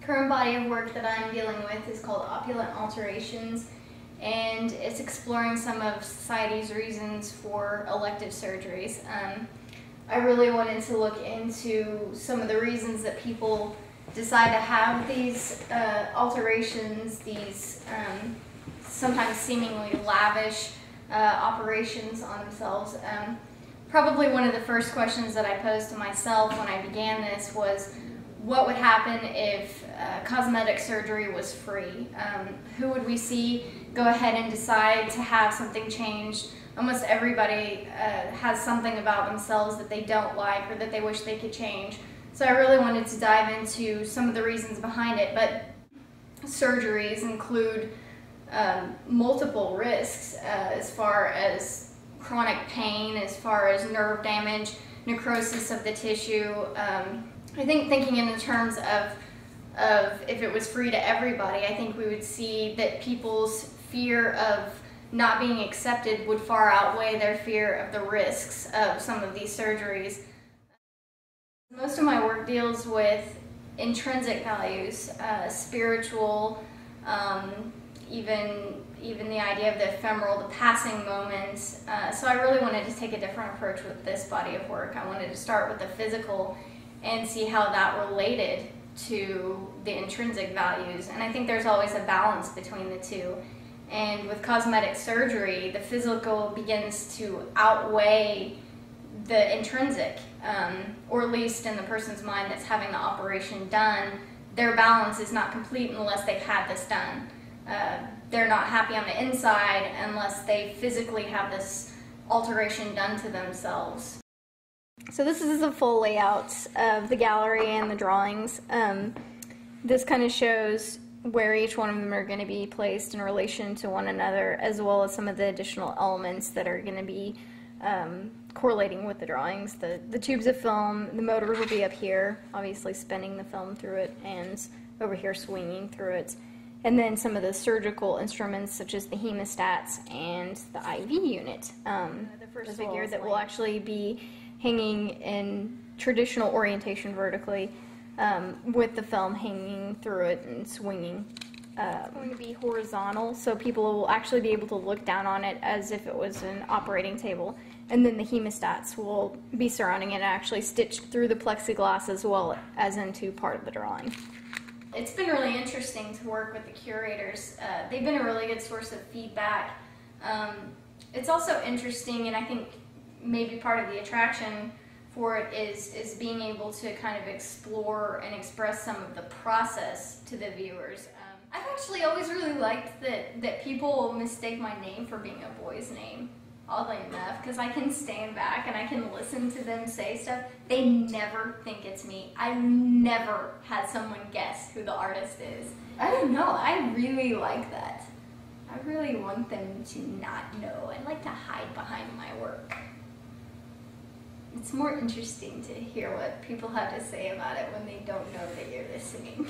current body of work that I'm dealing with is called Opulent Alterations, and it's exploring some of society's reasons for elective surgeries. I really wanted to look into some of the reasons that people decide to have these alterations, these sometimes seemingly lavish operations on themselves. Probably one of the first questions that I posed to myself when I began this was, what would happen if cosmetic surgery was free? Who would we see go ahead and decide to have something changed? Almost everybody has something about themselves that they don't like or that they wish they could change. So I really wanted to dive into some of the reasons behind it, but surgeries include multiple risks as far as chronic pain, as far as nerve damage, necrosis of the tissue. I think thinking in the terms of if it was free to everybody, I think we would see that people's fear of not being accepted would far outweigh their fear of the risks of some of these surgeries. Most of my work deals with intrinsic values, spiritual, even the idea of the ephemeral, the passing moments. So I really wanted to take a different approach with this body of work. I wanted to start with the physical and see how that related to the intrinsic values. And I think there's always a balance between the two. And with cosmetic surgery, the physical begins to outweigh the intrinsic, or at least in the person's mind that's having the operation done, their balance is not complete unless they've had this done. They're not happy on the inside unless they physically have this alteration done to themselves. So this is a full layout of the gallery and the drawings. This kind of shows where each one of them are going to be placed in relation to one another, as well as some of the additional elements that are going to be correlating with the drawings. The tubes of film, the motors will be up here, obviously spinning the film through it, and over here swinging through it. And then some of the surgical instruments, such as the hemostats and the IV unit. The first figure that will actually be hanging in traditional orientation vertically, with the film hanging through it and swinging. It's going to be horizontal, so people will actually be able to look down on it as if it was an operating table. And then the hemostats will be surrounding it and actually stitched through the plexiglass as well as into part of the drawing. It's been really interesting to work with the curators. They've been a really good source of feedback. It's also interesting, and I think maybe part of the attraction for it is being able to kind of explore and express some of the process to the viewers. I've actually always really liked that people mistake my name for being a boy's name, oddly enough, because I can stand back and I can listen to them say stuff. They never think it's me. I've never had someone guess who the artist is. I don't know, I really like that. I really want them to not know. I like to hide behind my work. It's more interesting to hear what people have to say about it when they don't know that you're listening.